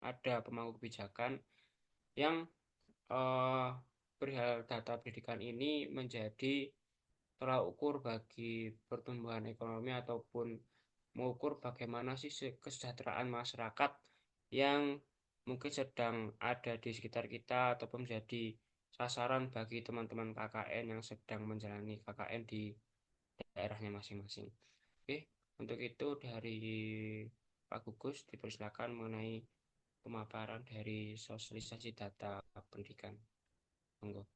ada pemangku kebijakan yang eh, perihal data pendidikan ini menjadi tolak ukur bagi pertumbuhan ekonomi ataupun mengukur bagaimana sih kesejahteraan masyarakat yang mungkin sedang ada di sekitar kita ataupun menjadi sasaran bagi teman-teman KKN yang sedang menjalani KKN di daerahnya masing-masing. Oke, untuk itu dari Pak Gugus dipersilakan mengenai pemaparan dari sosialisasi data pendidikan. Monggo.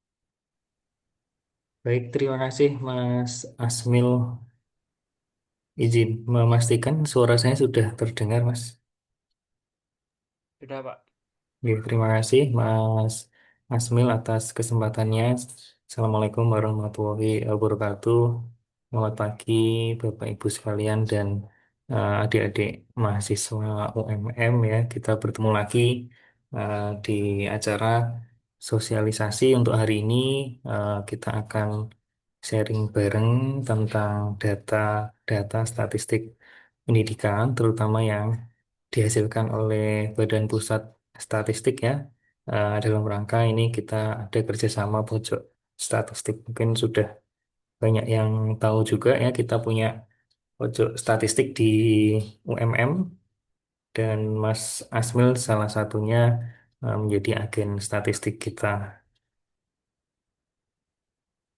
Baik, terima kasih Mas Asmil. Izin memastikan suara saya sudah terdengar, Mas. Sudah, Pak. Ya, terima kasih Mas Asmil atas kesempatannya. Assalamualaikum warahmatullahi wabarakatuh. Selamat pagi Bapak Ibu sekalian dan adik-adik mahasiswa UMM ya. Kita bertemu lagi di acara sosialisasi untuk hari ini. Kita akan sharing bareng tentang data statistik pendidikan, terutama yang dihasilkan oleh Badan Pusat Statistik ya. Dalam rangka ini kita ada kerjasama pojok statistik. Mungkin sudah banyak yang tahu juga ya, kita punya pojok statistik di UMM dan Mas Asmil salah satunya menjadi agen statistik kita.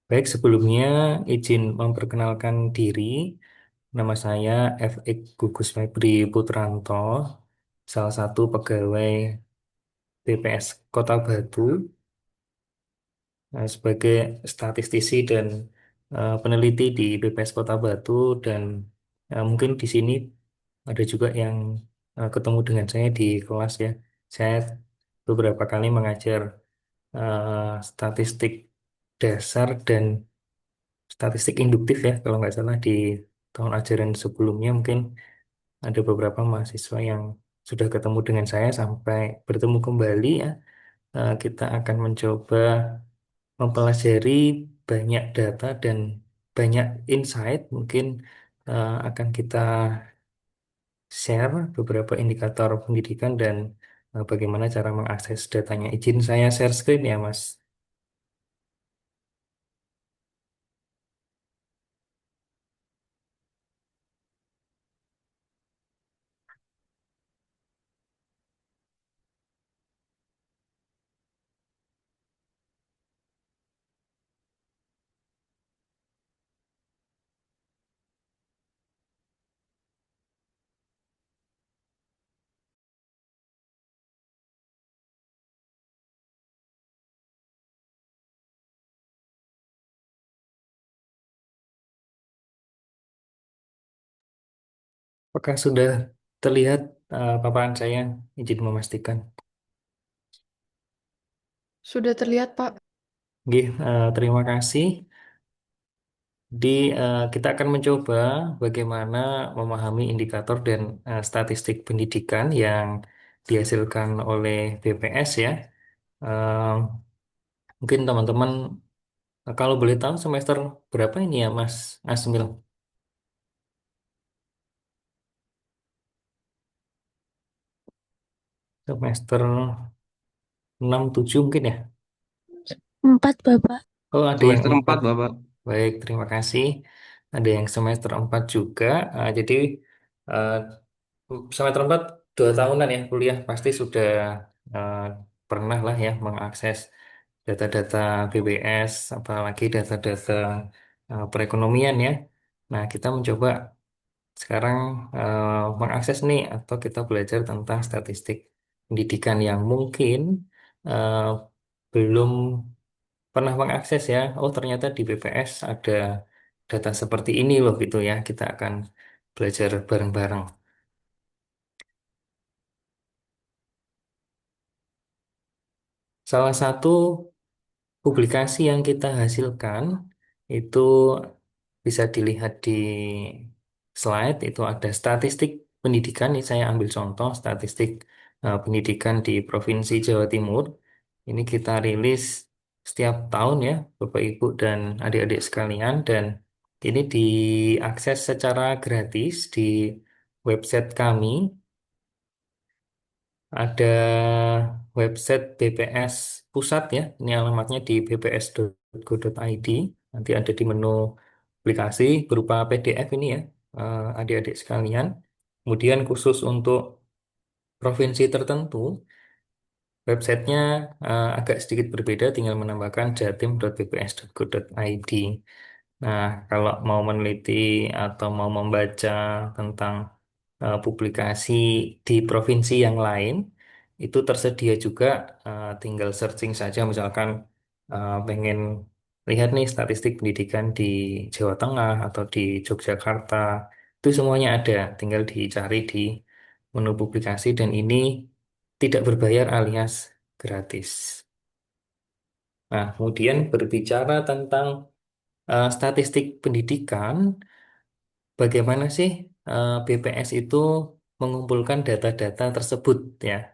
Baik, sebelumnya izin memperkenalkan diri. Nama saya FX Gugus Febri Putranto, salah satu pegawai BPS Kota Batu, sebagai statistisi dan peneliti di BPS Kota Batu, dan mungkin di sini ada juga yang ketemu dengan saya di kelas ya. Saya beberapa kali mengajar statistik dasar dan statistik induktif ya, kalau nggak salah di tahun ajaran sebelumnya mungkin ada beberapa mahasiswa yang sudah ketemu dengan saya sampai bertemu kembali ya. Kita akan mencoba mempelajari banyak data dan banyak insight. Mungkin akan kita share beberapa indikator pendidikan dan bagaimana cara mengakses datanya. Izin saya share screen ya, Mas. Apakah sudah terlihat paparan saya? Izin memastikan. Sudah terlihat, Pak. Oke, terima kasih. Di kita akan mencoba bagaimana memahami indikator dan statistik pendidikan yang dihasilkan oleh BPS ya. Eh, Mungkin teman-teman kalau boleh tahu semester berapa ini ya Mas Asmil? Semester 6 7 mungkin ya? Empat, Bapak. Oh, ada yang Semester 4. 4, Bapak. Baik, terima kasih. Ada yang semester 4 juga. Jadi eh, semester 4 2 tahunan ya kuliah pasti sudah eh, pernah lah ya mengakses data-data BBS, apalagi data-data perekonomian ya. Nah, kita mencoba sekarang mengakses nih atau kita belajar tentang statistik pendidikan yang mungkin eh, belum pernah mengakses ya. Oh, ternyata di BPS ada data seperti ini loh gitu ya. Kita akan belajar bareng-bareng. Salah satu publikasi yang kita hasilkan itu bisa dilihat di slide, itu ada statistik pendidikan. Ini saya ambil contoh statistik pendidikan di Provinsi Jawa Timur. Ini kita rilis setiap tahun ya, Bapak Ibu dan adik-adik sekalian, dan ini diakses secara gratis di website kami. ada website BPS pusat ya. Ini alamatnya di bps.go.id. Nanti ada di menu aplikasi berupa PDF ini ya, adik-adik sekalian. Kemudian khusus untuk provinsi tertentu, websitenya agak sedikit berbeda, tinggal menambahkan jatim.bps.go.id. Nah, kalau mau meneliti atau mau membaca tentang publikasi di provinsi yang lain, itu tersedia juga, tinggal searching saja, misalkan pengen lihat nih statistik pendidikan di Jawa Tengah atau di Yogyakarta, itu semuanya ada, tinggal dicari di menu publikasi dan ini tidak berbayar alias gratis. Nah, kemudian berbicara tentang statistik pendidikan, bagaimana sih BPS itu mengumpulkan data-data tersebut ya?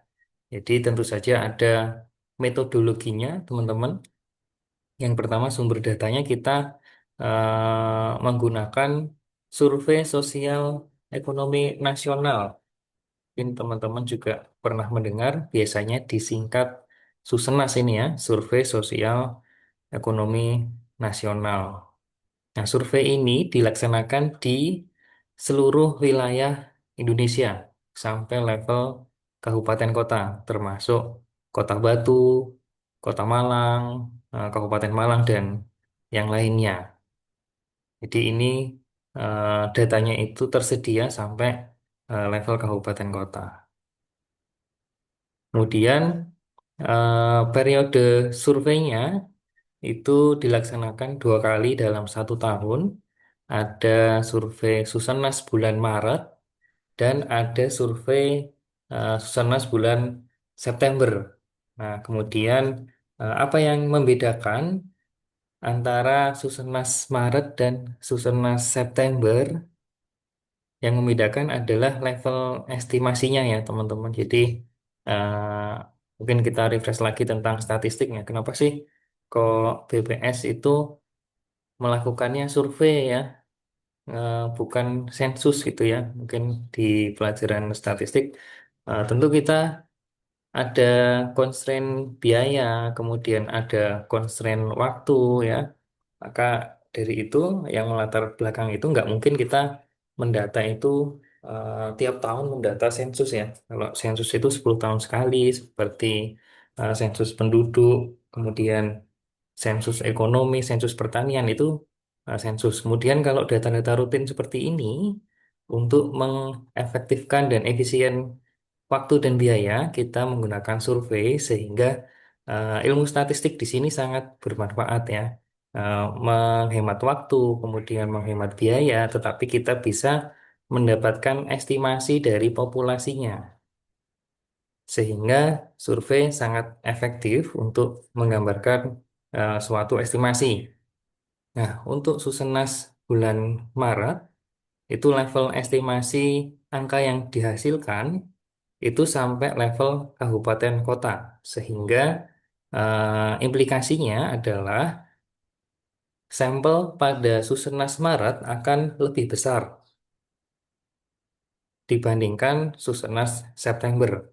Jadi tentu saja ada metodologinya, teman-teman. Yang pertama sumber datanya kita menggunakan survei sosial ekonomi nasional. Mungkin teman-teman juga pernah mendengar, biasanya disingkat Susenas ini ya, survei sosial ekonomi nasional. Nah, survei ini dilaksanakan di seluruh wilayah Indonesia sampai level kabupaten kota, termasuk Kota Batu, Kota Malang, Kabupaten Malang, dan yang lainnya. Jadi ini datanya itu tersedia sampai level kabupaten kota. Kemudian periode surveinya itu dilaksanakan 2 kali dalam 1 tahun. Ada survei Susenas bulan Maret dan ada survei Susenas bulan September. Nah, kemudian apa yang membedakan antara Susenas Maret dan Susenas September? Yang membedakan adalah level estimasinya ya, teman-teman. Jadi mungkin kita refresh lagi tentang statistiknya. Kenapa sih kok BPS itu melakukannya survei ya, bukan sensus gitu ya? Mungkin di pelajaran statistik tentu kita ada constraint biaya, kemudian ada constraint waktu ya. Maka dari itu yang melatar belakang itu nggak mungkin kita mendata itu tiap tahun mendata sensus ya. Kalau sensus itu 10 tahun sekali seperti sensus penduduk, kemudian sensus ekonomi, sensus pertanian itu sensus. Kemudian kalau data-data rutin seperti ini untuk mengefektifkan dan efisien waktu dan biaya, kita menggunakan survei sehingga ilmu statistik di sini sangat bermanfaat ya. Menghemat waktu, kemudian menghemat biaya, tetapi kita bisa mendapatkan estimasi dari populasinya. Sehingga survei sangat efektif untuk menggambarkan suatu estimasi. Nah, untuk Susenas bulan Maret, itu level estimasi angka yang dihasilkan itu sampai level kabupaten kota. Sehingga implikasinya adalah sampel pada Susenas Maret akan lebih besar dibandingkan Susenas September.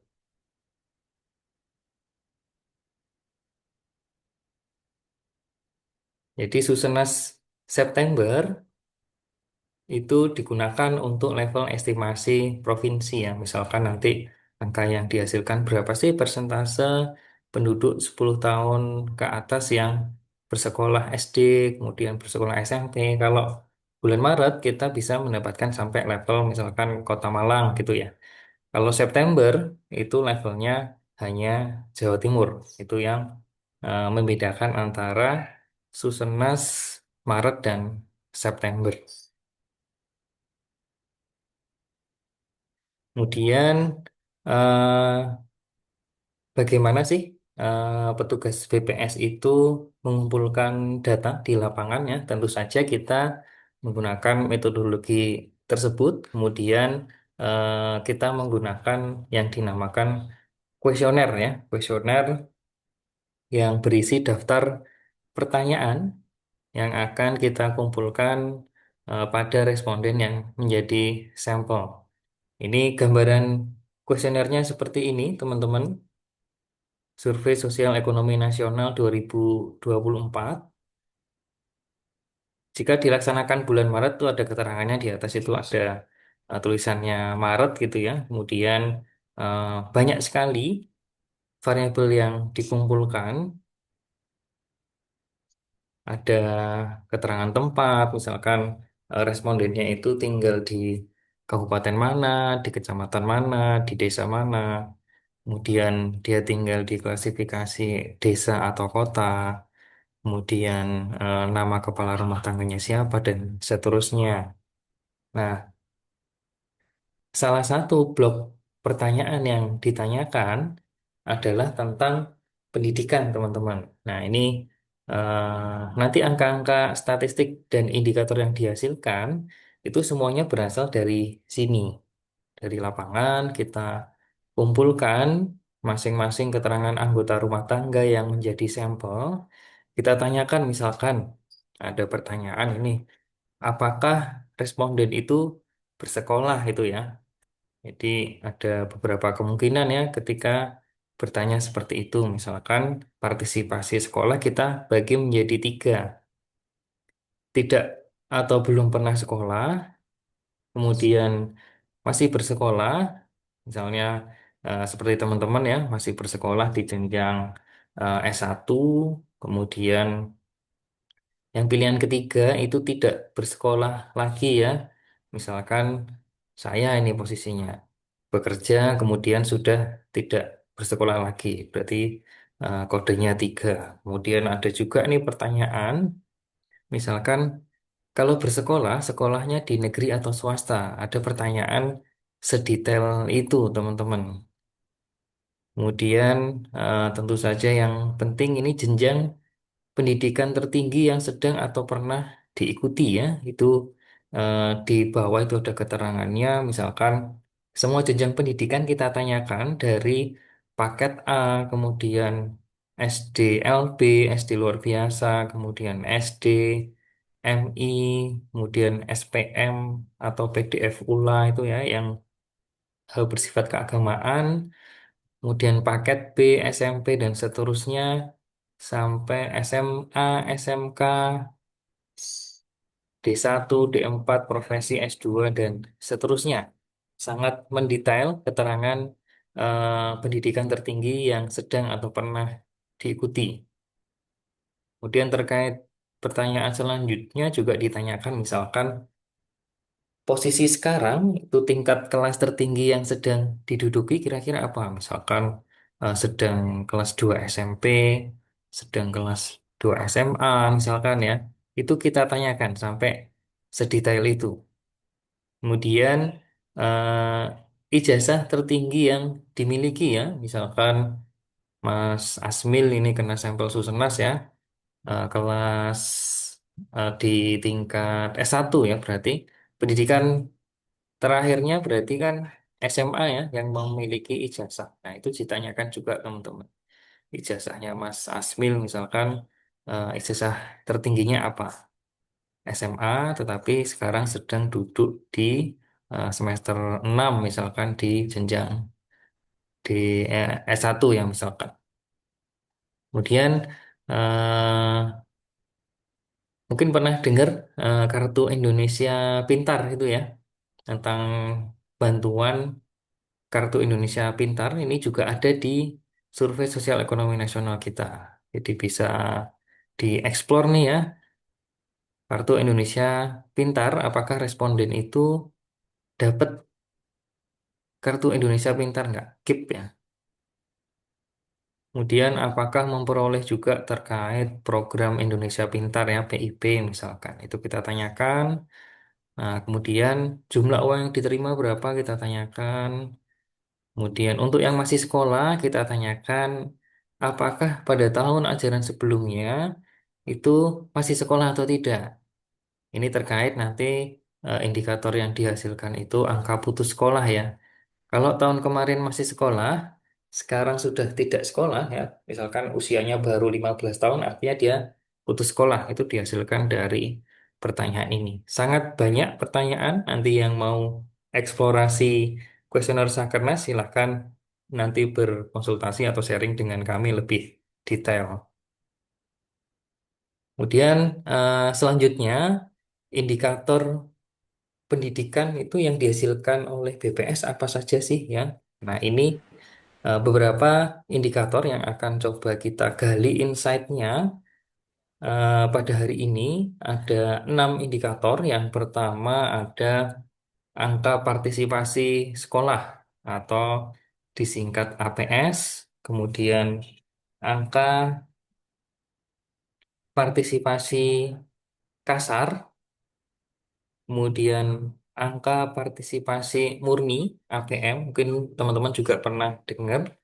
Jadi Susenas September itu digunakan untuk level estimasi provinsi ya. Misalkan nanti angka yang dihasilkan berapa sih persentase penduduk 10 tahun ke atas yang bersekolah SD, kemudian bersekolah SMP. Kalau bulan Maret kita bisa mendapatkan sampai level misalkan Kota Malang gitu ya. Kalau September itu levelnya hanya Jawa Timur. Itu yang membedakan antara Susenas Maret dan September. Kemudian eh, bagaimana sih petugas BPS itu mengumpulkan data di lapangannya? Tentu saja kita menggunakan metodologi tersebut. Kemudian kita menggunakan yang dinamakan kuesioner ya, kuesioner yang berisi daftar pertanyaan yang akan kita kumpulkan pada responden yang menjadi sampel. Ini gambaran Kuesionernya seperti ini, teman-teman. Survei Sosial Ekonomi Nasional 2024. Jika dilaksanakan bulan Maret itu ada keterangannya di atas itu ada tulisannya Maret gitu ya. Kemudian eh, banyak sekali variabel yang dikumpulkan. Ada keterangan tempat, misalkan respondennya itu tinggal di kabupaten mana, di kecamatan mana, di desa mana. Kemudian dia tinggal di klasifikasi desa atau kota. Kemudian nama kepala rumah tangganya siapa dan seterusnya. Nah, salah satu blok pertanyaan yang ditanyakan adalah tentang pendidikan, teman-teman. Nah, ini nanti angka-angka statistik dan indikator yang dihasilkan itu semuanya berasal dari sini, dari lapangan. Kita kumpulkan masing-masing keterangan anggota rumah tangga yang menjadi sampel. Kita tanyakan, misalkan ada pertanyaan ini, apakah responden itu bersekolah itu ya? Jadi ada beberapa kemungkinan ya ketika bertanya seperti itu. Misalkan partisipasi sekolah kita bagi menjadi tiga. Tidak atau belum pernah sekolah, kemudian masih bersekolah, misalnya seperti teman-teman ya, masih bersekolah di jenjang S1, kemudian yang pilihan ketiga itu tidak bersekolah lagi ya. Misalkan saya ini posisinya bekerja kemudian sudah tidak bersekolah lagi. Berarti kodenya tiga. Kemudian ada juga nih pertanyaan, misalkan kalau bersekolah, sekolahnya di negeri atau swasta. Ada pertanyaan sedetail itu, teman-teman. Kemudian tentu saja yang penting ini jenjang pendidikan tertinggi yang sedang atau pernah diikuti ya, itu eh, di bawah itu ada keterangannya, misalkan semua jenjang pendidikan kita tanyakan dari paket A, kemudian SDLB, SD luar biasa, kemudian SD, MI, kemudian SPM atau PDF ULA itu ya yang hal bersifat keagamaan, kemudian paket B, SMP dan seterusnya sampai SMA, SMK, D1, D4, profesi S2 dan seterusnya. Sangat mendetail keterangan pendidikan tertinggi yang sedang atau pernah diikuti. Kemudian terkait pertanyaan selanjutnya juga ditanyakan misalkan posisi sekarang itu tingkat kelas tertinggi yang sedang diduduki kira-kira apa? Misalkan sedang kelas 2 SMP, sedang kelas 2 SMA misalkan ya. Itu kita tanyakan sampai sedetail itu. Kemudian ijazah tertinggi yang dimiliki ya, misalkan Mas Asmil ini kena sampel Susenas ya, kelas di tingkat S1 ya berarti. Pendidikan terakhirnya berarti kan SMA ya yang memiliki ijazah. Nah, itu ditanyakan juga teman-teman. Ijazahnya Mas Asmil misalkan ijazah tertingginya apa? SMA tetapi sekarang sedang duduk di semester 6 misalkan di jenjang di S1 ya misalkan. Kemudian eh, mungkin pernah dengar Kartu Indonesia Pintar itu ya tentang bantuan Kartu Indonesia Pintar ini juga ada di Survei Sosial Ekonomi Nasional kita. Jadi bisa dieksplor nih ya, Kartu Indonesia Pintar, apakah responden itu dapat Kartu Indonesia Pintar nggak? KIP ya. Kemudian apakah memperoleh juga terkait program Indonesia Pintar ya, PIP misalkan. Itu kita tanyakan. Nah, kemudian jumlah uang yang diterima berapa kita tanyakan. Kemudian untuk yang masih sekolah, kita tanyakan apakah pada tahun ajaran sebelumnya itu masih sekolah atau tidak. Ini terkait nanti indikator yang dihasilkan itu angka putus sekolah ya. Kalau tahun kemarin masih sekolah, sekarang sudah tidak sekolah ya. Misalkan usianya baru 15 tahun, artinya dia putus sekolah. Itu dihasilkan dari pertanyaan ini. Sangat banyak pertanyaan nanti yang mau eksplorasi kuesioner Sakernas, silahkan nanti berkonsultasi atau sharing dengan kami lebih detail. Kemudian selanjutnya indikator pendidikan itu yang dihasilkan oleh BPS apa saja sih ya? Nah ini beberapa indikator yang akan coba kita gali insight-nya pada hari ini. Ada 6 indikator. Yang pertama ada angka partisipasi sekolah atau disingkat APS, kemudian angka partisipasi kasar, kemudian angka partisipasi murni APM, mungkin teman-teman juga pernah dengar.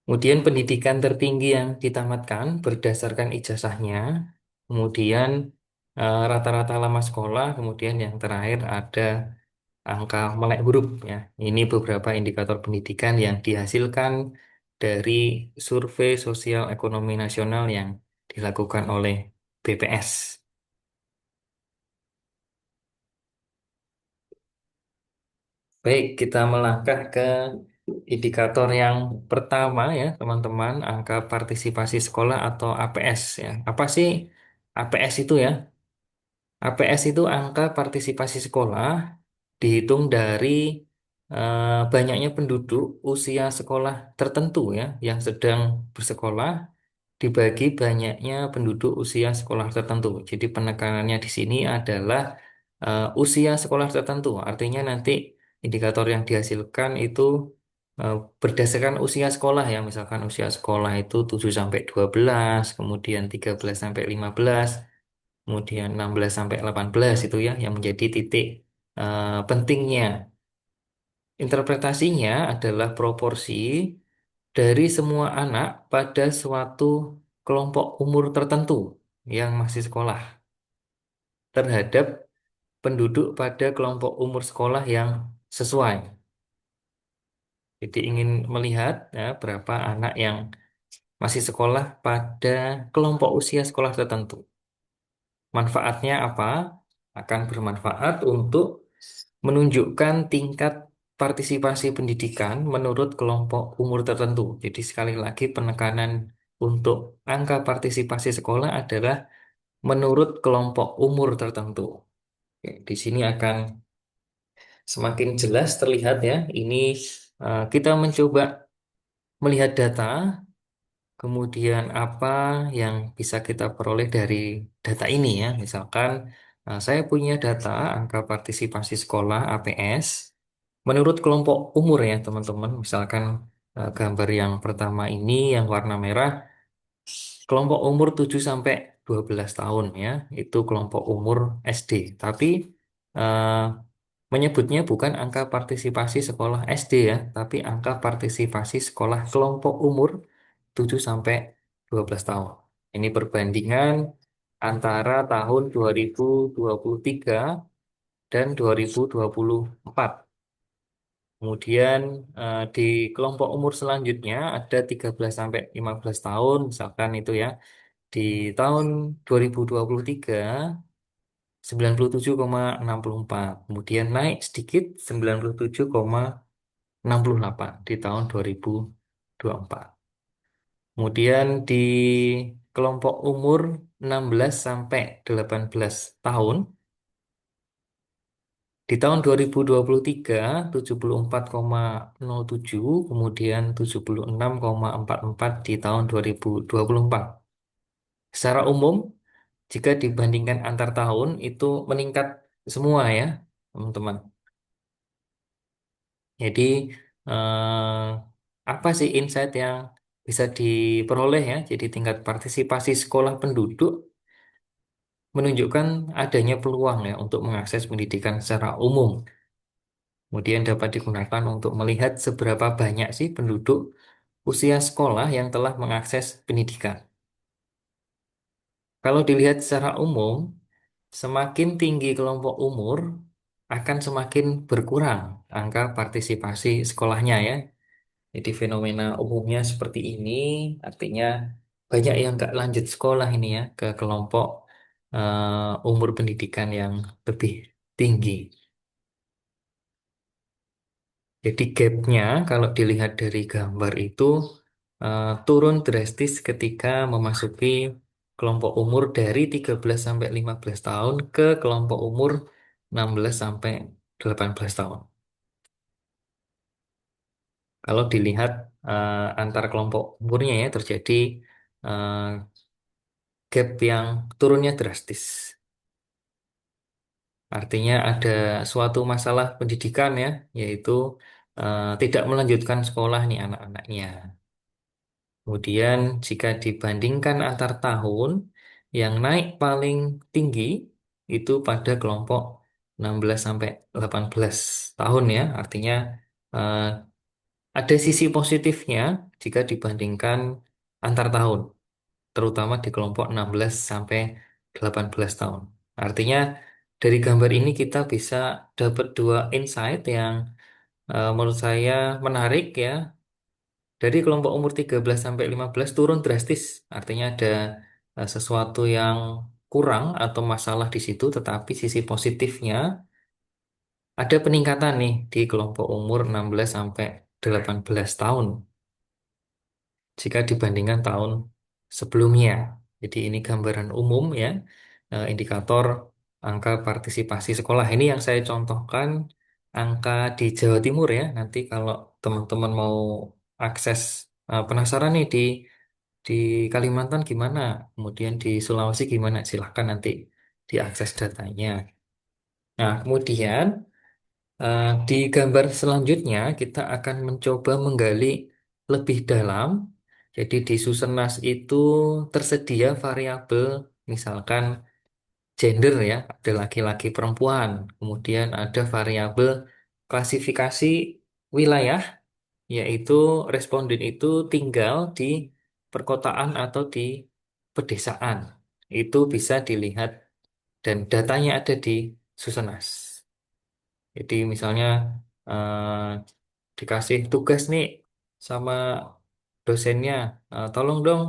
Kemudian pendidikan tertinggi yang ditamatkan berdasarkan ijazahnya, kemudian rata-rata lama sekolah, kemudian yang terakhir ada angka melek huruf ya. Ini beberapa indikator pendidikan yang dihasilkan dari Survei Sosial Ekonomi Nasional yang dilakukan oleh BPS. Baik, kita melangkah ke indikator yang pertama ya, teman-teman, angka partisipasi sekolah atau APS ya. Apa sih APS itu ya? APS itu angka partisipasi sekolah dihitung dari banyaknya penduduk usia sekolah tertentu ya yang sedang bersekolah dibagi banyaknya penduduk usia sekolah tertentu. Jadi penekanannya di sini adalah usia sekolah tertentu. Artinya nanti indikator yang dihasilkan itu eh, berdasarkan usia sekolah ya. Misalkan usia sekolah itu 7 sampai 12, kemudian 13 sampai 15, kemudian 16 sampai 18 itu ya yang menjadi titik pentingnya. Interpretasinya adalah proporsi dari semua anak pada suatu kelompok umur tertentu yang masih sekolah terhadap penduduk pada kelompok umur sekolah yang sesuai. Jadi ingin melihat ya, berapa anak yang masih sekolah pada kelompok usia sekolah tertentu. Manfaatnya apa? Akan bermanfaat untuk menunjukkan tingkat partisipasi pendidikan menurut kelompok umur tertentu. Jadi sekali lagi penekanan untuk angka partisipasi sekolah adalah menurut kelompok umur tertentu. Oke, di sini akan semakin jelas terlihat ya. Ini kita mencoba melihat data, kemudian apa yang bisa kita peroleh dari data ini ya. Misalkan saya punya data angka partisipasi sekolah APS menurut kelompok umur ya teman-teman. Misalkan gambar yang pertama ini yang warna merah kelompok umur 7 sampai 12 tahun ya. Itu kelompok umur SD. Tapi eh, menyebutnya bukan angka partisipasi sekolah SD ya, tapi angka partisipasi sekolah kelompok umur 7 sampai 12 tahun. Ini perbandingan antara tahun 2023 dan 2024. Kemudian di kelompok umur selanjutnya ada 13 sampai 15 tahun, misalkan itu ya. Di tahun 2023 97,64. Kemudian naik sedikit 97,68 di tahun 2024. Kemudian di kelompok umur 16 sampai 18 tahun di tahun 2023 74,07, kemudian 76,44 di tahun 2024. Secara umum jika dibandingkan antar tahun itu meningkat semua ya, teman-teman. Jadi eh, apa sih insight yang bisa diperoleh ya? Jadi tingkat partisipasi sekolah penduduk menunjukkan adanya peluang ya untuk mengakses pendidikan secara umum. Kemudian dapat digunakan untuk melihat seberapa banyak sih penduduk usia sekolah yang telah mengakses pendidikan. Kalau dilihat secara umum, semakin tinggi kelompok umur akan semakin berkurang angka partisipasi sekolahnya ya. Jadi fenomena umumnya seperti ini, artinya banyak yang nggak lanjut sekolah ini ya ke kelompok umur pendidikan yang lebih tinggi. Jadi gapnya kalau dilihat dari gambar itu turun drastis ketika memasuki kelompok umur dari 13 sampai 15 tahun ke kelompok umur 16 sampai 18 tahun. Kalau dilihat antar kelompok umurnya ya terjadi eh, gap yang turunnya drastis. Artinya ada suatu masalah pendidikan ya, yaitu tidak melanjutkan sekolah nih anak-anaknya. Kemudian jika dibandingkan antar tahun, yang naik paling tinggi itu pada kelompok 16 sampai 18 tahun ya. Artinya eh, ada sisi positifnya jika dibandingkan antar tahun, terutama di kelompok 16 sampai 18 tahun. Artinya dari gambar ini kita bisa dapat dua insight yang menurut saya menarik ya. Dari kelompok umur 13 sampai 15 turun drastis. Artinya ada sesuatu yang kurang atau masalah di situ, tetapi sisi positifnya ada peningkatan nih di kelompok umur 16 sampai 18 tahun jika dibandingkan tahun sebelumnya. Jadi ini gambaran umum ya, indikator angka partisipasi sekolah. Ini yang saya contohkan angka di Jawa Timur ya. Nanti kalau teman-teman mau akses penasaran nih di Kalimantan gimana, kemudian di Sulawesi gimana, silahkan nanti diakses datanya. Nah, kemudian di gambar selanjutnya kita akan mencoba menggali lebih dalam. Jadi di Susenas itu tersedia variabel, misalkan gender ya, ada laki-laki perempuan. Kemudian ada variabel klasifikasi wilayah, yaitu responden itu tinggal di perkotaan atau di pedesaan. Itu bisa dilihat dan datanya ada di Susenas. Jadi misalnya dikasih tugas nih sama dosennya, tolong dong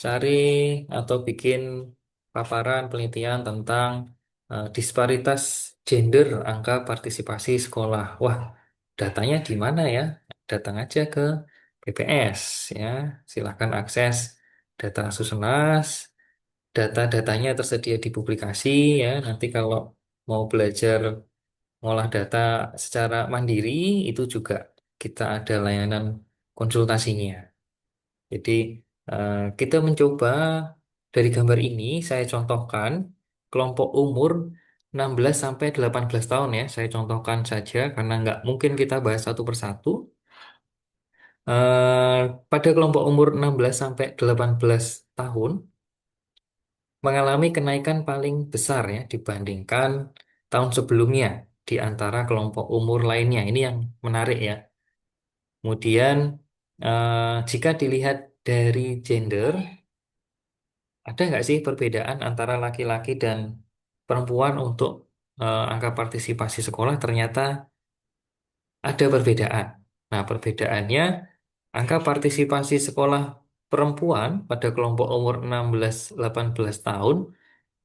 cari atau bikin paparan penelitian tentang disparitas gender angka partisipasi sekolah. Wah, datanya di mana ya? Datang aja ke BPS ya. Silahkan akses data Susenas. Data-datanya tersedia di publikasi ya. Nanti kalau mau belajar ngolah data secara mandiri itu juga kita ada layanan konsultasinya. Jadi kita mencoba dari gambar ini saya contohkan kelompok umur 16 sampai 18 tahun ya. Saya contohkan saja karena nggak mungkin kita bahas satu persatu. Pada kelompok umur 16 sampai 18 tahun mengalami kenaikan paling besar ya dibandingkan tahun sebelumnya di antara kelompok umur lainnya. Ini yang menarik ya. Kemudian jika dilihat dari gender, ada nggak sih perbedaan antara laki-laki dan perempuan untuk angka partisipasi sekolah? Ternyata ada perbedaan. Nah, perbedaannya angka partisipasi sekolah perempuan pada kelompok umur 16-18 tahun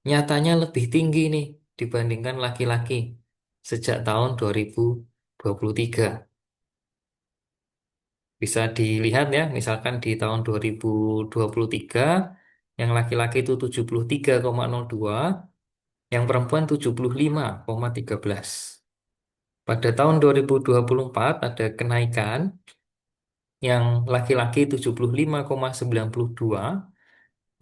nyatanya lebih tinggi nih dibandingkan laki-laki sejak tahun 2023. Bisa dilihat ya, misalkan di tahun 2023 yang laki-laki itu 73,02, yang perempuan 75,13. Pada tahun 2024 ada kenaikan yang laki-laki 75,92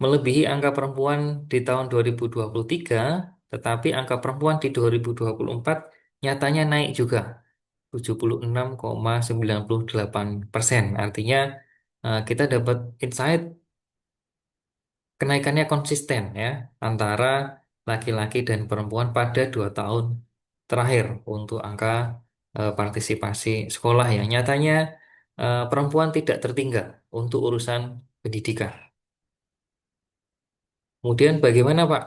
melebihi angka perempuan di tahun 2023, tetapi angka perempuan di 2024 nyatanya naik juga 76,98%. Artinya kita dapat insight kenaikannya konsisten ya antara laki-laki dan perempuan pada 2 tahun terakhir untuk angka partisipasi sekolah yang nyatanya perempuan tidak tertinggal untuk urusan pendidikan. Kemudian bagaimana Pak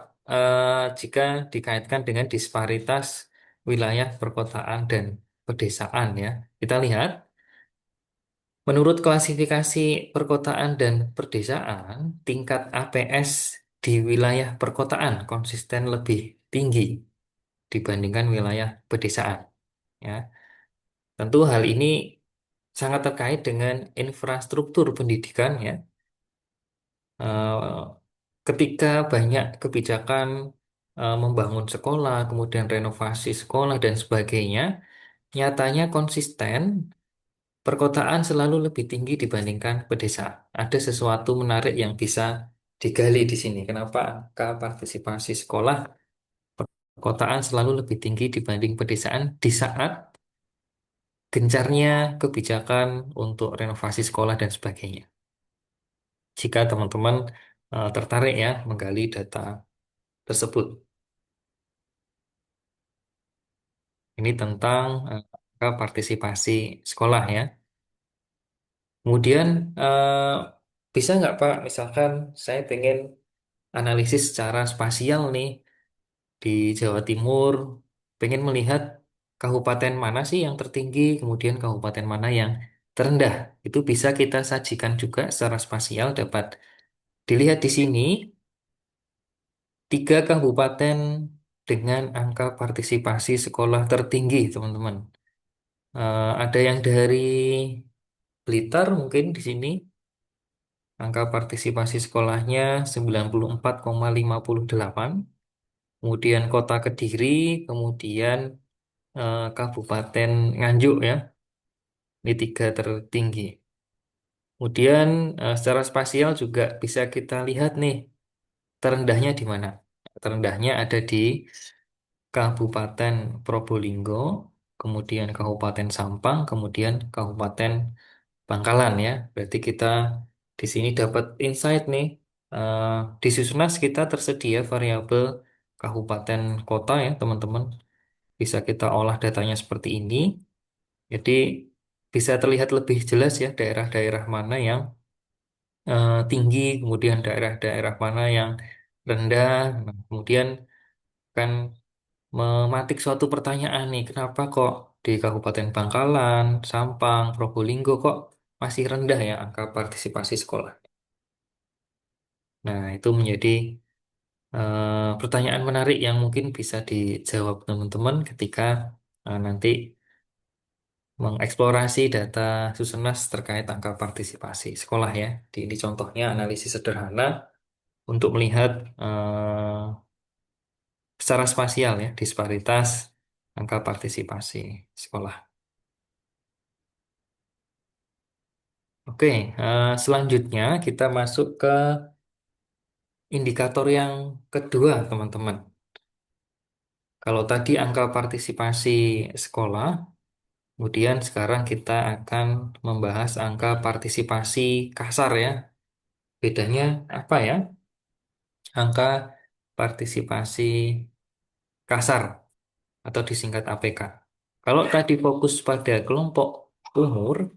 jika dikaitkan dengan disparitas wilayah perkotaan dan pedesaan ya? Kita lihat menurut klasifikasi perkotaan dan pedesaan, tingkat APS di wilayah perkotaan konsisten lebih tinggi dibandingkan wilayah pedesaan. Ya. Tentu hal ini sangat terkait dengan infrastruktur pendidikan ya. Eh, Ketika banyak kebijakan membangun sekolah, kemudian renovasi sekolah dan sebagainya, nyatanya konsisten perkotaan selalu lebih tinggi dibandingkan pedesaan. Ada sesuatu menarik yang bisa digali di sini. Kenapa angka partisipasi sekolah perkotaan selalu lebih tinggi dibanding pedesaan di saat gencarnya kebijakan untuk renovasi sekolah dan sebagainya. Jika teman-teman tertarik ya menggali data tersebut. Ini tentang angka partisipasi sekolah ya. Kemudian bisa nggak Pak, misalkan saya pengen analisis secara spasial nih di Jawa Timur, pengen melihat kabupaten mana sih yang tertinggi, kemudian kabupaten mana yang terendah. Itu bisa kita sajikan juga secara spasial, dapat dilihat di sini, tiga kabupaten dengan angka partisipasi sekolah tertinggi, teman-teman. Ada yang dari Blitar mungkin di sini, angka partisipasi sekolahnya 94,58. Kemudian Kota Kediri, kemudian Kabupaten Nganjuk ya, ini tiga tertinggi. Kemudian secara spasial juga bisa kita lihat nih, terendahnya di mana? Terendahnya ada di Kabupaten Probolinggo, kemudian Kabupaten Sampang, kemudian Kabupaten Bangkalan ya. Berarti kita di sini dapat insight nih. Eh, di Susunas kita tersedia variabel kabupaten kota ya teman-teman. Bisa kita olah datanya seperti ini. Jadi bisa terlihat lebih jelas ya daerah-daerah mana yang tinggi, kemudian daerah-daerah mana yang rendah. Nah, kemudian kan mematik suatu pertanyaan nih, kenapa kok di Kabupaten Bangkalan, Sampang, Probolinggo kok masih rendah ya angka partisipasi sekolah? Nah, itu menjadi pertanyaan menarik yang mungkin bisa dijawab teman-teman ketika nanti mengeksplorasi data Susenas terkait angka partisipasi sekolah ya. Ini contohnya analisis sederhana untuk melihat secara spasial ya disparitas angka partisipasi sekolah. Oke, selanjutnya kita masuk ke indikator yang kedua, teman-teman. Kalau tadi angka partisipasi sekolah, kemudian sekarang kita akan membahas angka partisipasi kasar ya. Bedanya apa ya? Angka partisipasi kasar atau disingkat APK. Kalau tadi fokus pada kelompok umur,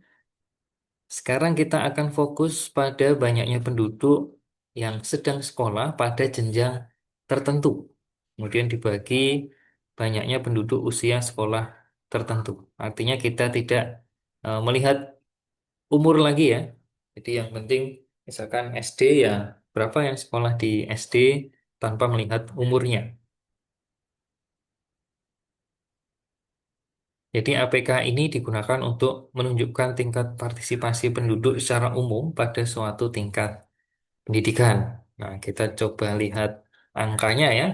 sekarang kita akan fokus pada banyaknya penduduk yang sedang sekolah pada jenjang tertentu. Kemudian dibagi banyaknya penduduk usia sekolah tertentu. Artinya kita tidak melihat umur lagi ya. Jadi yang penting misalkan SD ya berapa yang sekolah di SD tanpa melihat umurnya. Jadi APK ini digunakan untuk menunjukkan tingkat partisipasi penduduk secara umum pada suatu tingkat pendidikan. Nah, kita coba lihat angkanya ya.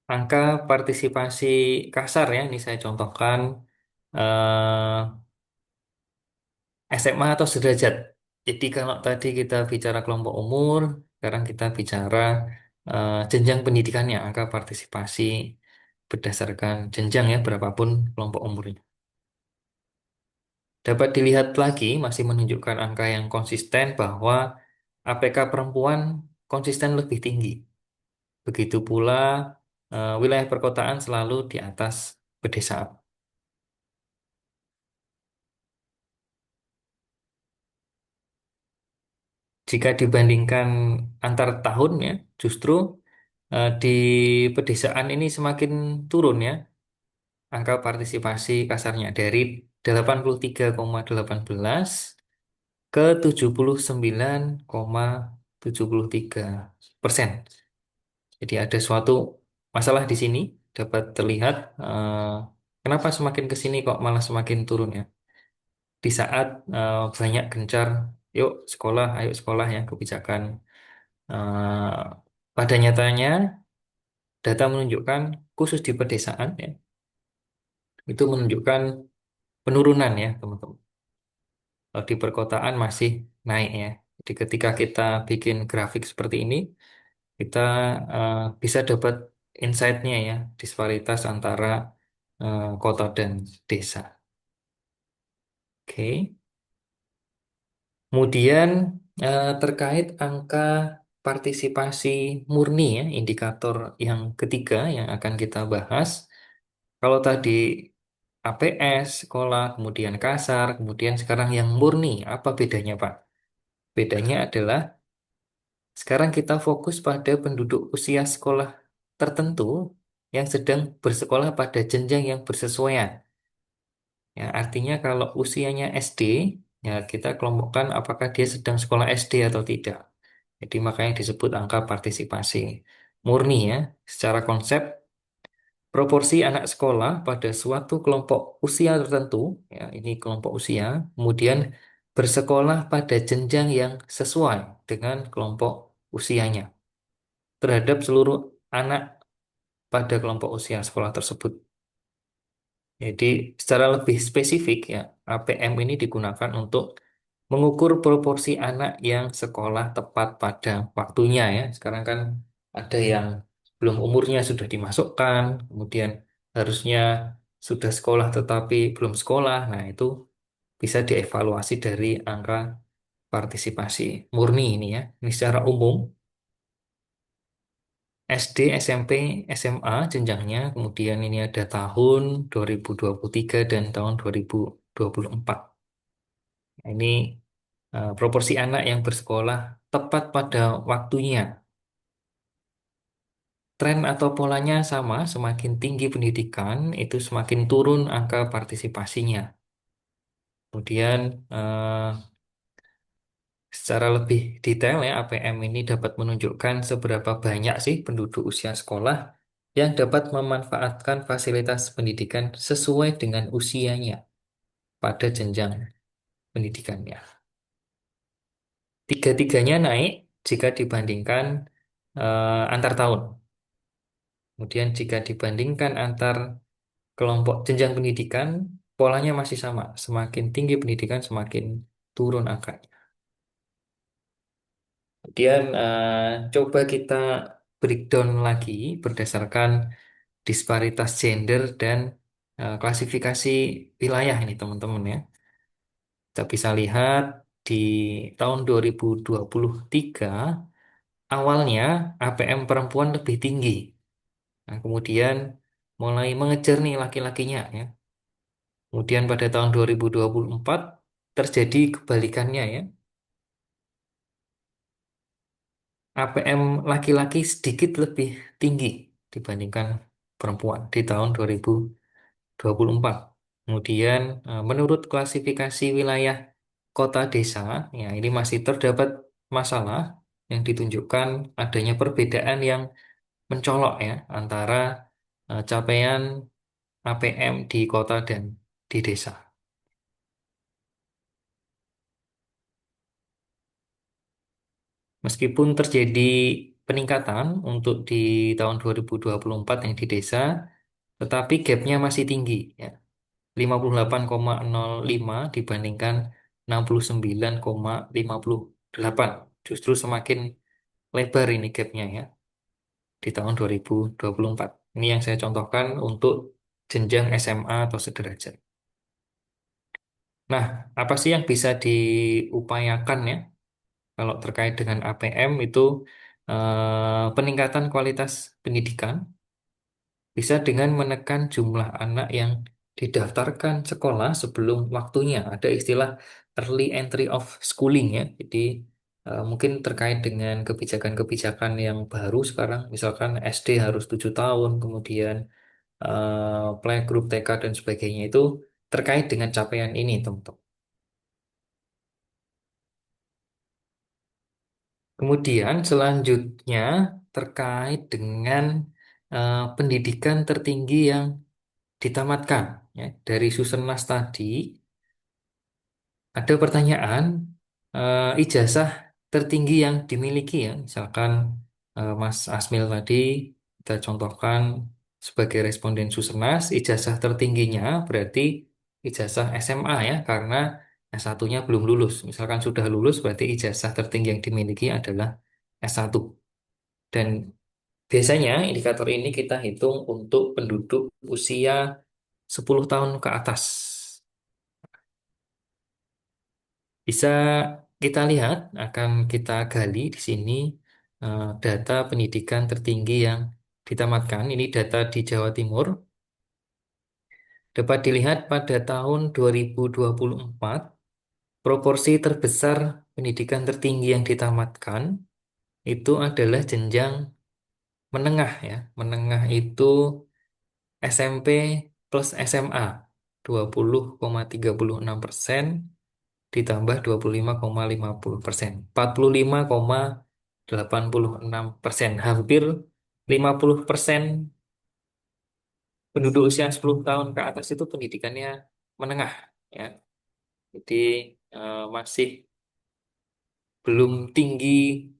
Angka partisipasi kasar ya, ini saya contohkan SMA atau sederajat. Jadi kalau tadi kita bicara kelompok umur, sekarang kita bicara jenjang pendidikannya, angka partisipasi berdasarkan jenjang ya, berapapun kelompok umurnya. Dapat dilihat lagi, masih menunjukkan angka yang konsisten bahwa APK perempuan konsisten lebih tinggi. Begitu pula wilayah perkotaan selalu di atas pedesaan. Jika dibandingkan antar tahunnya, justru di pedesaan ini semakin turun ya angka partisipasi kasarnya dari 83,18 ke 79,7. 73%. Jadi ada suatu masalah di sini dapat terlihat kenapa semakin ke sini kok malah semakin turun ya. Di saat banyak gencar, yuk sekolah, ayo sekolah ya kebijakan. Eh, Pada nyatanya data menunjukkan khusus di pedesaan ya, itu menunjukkan penurunan ya teman-teman. Kalau di perkotaan masih naik ya. Jadi ketika kita bikin grafik seperti ini, kita bisa dapat insight-nya ya, disparitas antara kota dan desa. Oke. Kemudian terkait angka partisipasi murni ya, indikator yang ketiga yang akan kita bahas. Kalau tadi APS, sekolah, kemudian kasar, kemudian sekarang yang murni, apa bedanya Pak? Bedanya adalah sekarang kita fokus pada penduduk usia sekolah tertentu yang sedang bersekolah pada jenjang yang bersesuaian. Ya, artinya kalau usianya SD, ya kita kelompokkan apakah dia sedang sekolah SD atau tidak. Jadi makanya disebut angka partisipasi murni ya. Secara konsep, proporsi anak sekolah pada suatu kelompok usia tertentu, ya ini kelompok usia, kemudian bersekolah pada jenjang yang sesuai dengan kelompok usianya terhadap seluruh anak pada kelompok usia sekolah tersebut. Jadi secara lebih spesifik ya, APM ini digunakan untuk mengukur proporsi anak yang sekolah tepat pada waktunya ya. Sekarang kan ada yang belum umurnya sudah dimasukkan, kemudian harusnya sudah sekolah tetapi belum sekolah. Nah, itu bisa dievaluasi dari angka partisipasi murni ini ya. Ini secara umum SD, SMP, SMA jenjangnya, kemudian ini ada tahun 2023 dan tahun 2024. Nah, ini proporsi anak yang bersekolah tepat pada waktunya. Tren atau polanya sama, semakin tinggi pendidikan, itu semakin turun angka partisipasinya. Kemudian secara lebih detail ya, APM ini dapat menunjukkan seberapa banyak sih penduduk usia sekolah yang dapat memanfaatkan fasilitas pendidikan sesuai dengan usianya pada jenjang pendidikannya. Tiga-tiganya naik jika dibandingkan antar tahun. Kemudian jika dibandingkan antar kelompok jenjang pendidikan, polanya masih sama. Semakin tinggi pendidikan, semakin turun angkanya. Kemudian coba kita breakdown lagi berdasarkan disparitas gender dan klasifikasi wilayah ini teman-teman ya. Kita bisa lihat di tahun 2023 awalnya APM perempuan lebih tinggi. Nah, kemudian mulai mengejar nih laki-lakinya ya. Kemudian pada tahun 2024 terjadi kebalikannya ya. APM laki-laki sedikit lebih tinggi dibandingkan perempuan di tahun 2024. Kemudian menurut klasifikasi wilayah kota desa, ya ini masih terdapat masalah yang ditunjukkan adanya perbedaan yang mencolok ya antara capaian APM di kota dan di desa. Meskipun terjadi peningkatan untuk di tahun 2024 yang di desa, tetapi gapnya masih tinggi ya. 58,05 dibandingkan 69,58. Justru semakin lebar ini gapnya ya di tahun 2024. Ini yang saya contohkan untuk jenjang SMA atau sederajat. Nah, apa sih yang bisa diupayakan ya kalau terkait dengan APM itu peningkatan kualitas pendidikan bisa dengan menekan jumlah anak yang didaftarkan sekolah sebelum waktunya. Ada istilah early entry of schooling ya. Jadi mungkin terkait dengan kebijakan-kebijakan yang baru sekarang, misalkan SD harus 7 tahun, kemudian playgroup TK dan sebagainya itu terkait dengan capaian ini, teman-teman. Kemudian selanjutnya terkait dengan pendidikan tertinggi yang ditamatkan. Ya. Dari Susenas tadi ada pertanyaan ijazah tertinggi yang dimiliki ya. Misalkan Mas Asmil tadi kita contohkan sebagai responden Susenas, ijazah tertingginya berarti ijazah SMA ya, karena S1-nya belum lulus. Misalkan sudah lulus berarti ijazah tertinggi yang dimiliki adalah S1. Dan biasanya indikator ini kita hitung untuk penduduk usia 10 tahun ke atas. Bisa kita lihat, akan kita gali di sini data pendidikan tertinggi yang ditamatkan. Ini data di Jawa Timur. Dapat dilihat pada tahun 2024, proporsi terbesar pendidikan tertinggi yang ditamatkan itu adalah jenjang menengah ya. Menengah itu SMP plus SMA 20,36% ditambah 25,50%, 45,86%, hampir 50% penduduk usia 10 tahun ke atas itu pendidikannya menengah ya. Jadi masih belum tinggi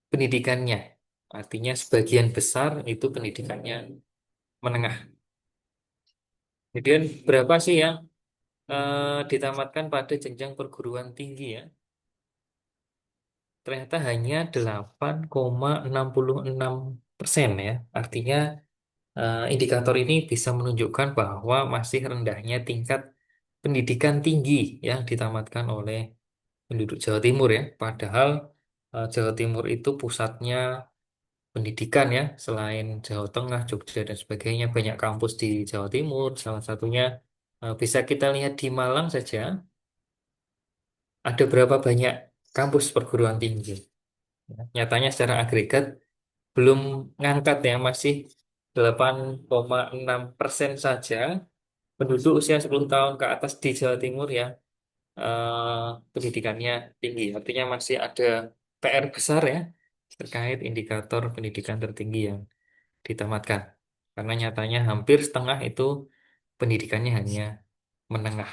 pendidikannya. Artinya sebagian besar itu pendidikannya menengah. Kemudian berapa sih yang ditamatkan pada jenjang perguruan tinggi ya? Ternyata hanya 8,66% ya. Artinya indikator ini bisa menunjukkan bahwa masih rendahnya tingkat pendidikan tinggi yang ditamatkan oleh penduduk Jawa Timur ya. Padahal Jawa Timur itu pusatnya pendidikan ya. Selain Jawa Tengah, Jogja dan sebagainya, banyak kampus di Jawa Timur. Salah satunya bisa kita lihat di Malang saja. Ada berapa banyak kampus perguruan tinggi? Ya, nyatanya secara agregat belum ngangkat ya, masih 8,6% saja penduduk usia 10 tahun ke atas di Jawa Timur ya pendidikannya tinggi. Artinya masih ada PR besar ya terkait indikator pendidikan tertinggi yang ditamatkan. Karena nyatanya hampir setengah itu pendidikannya hanya menengah.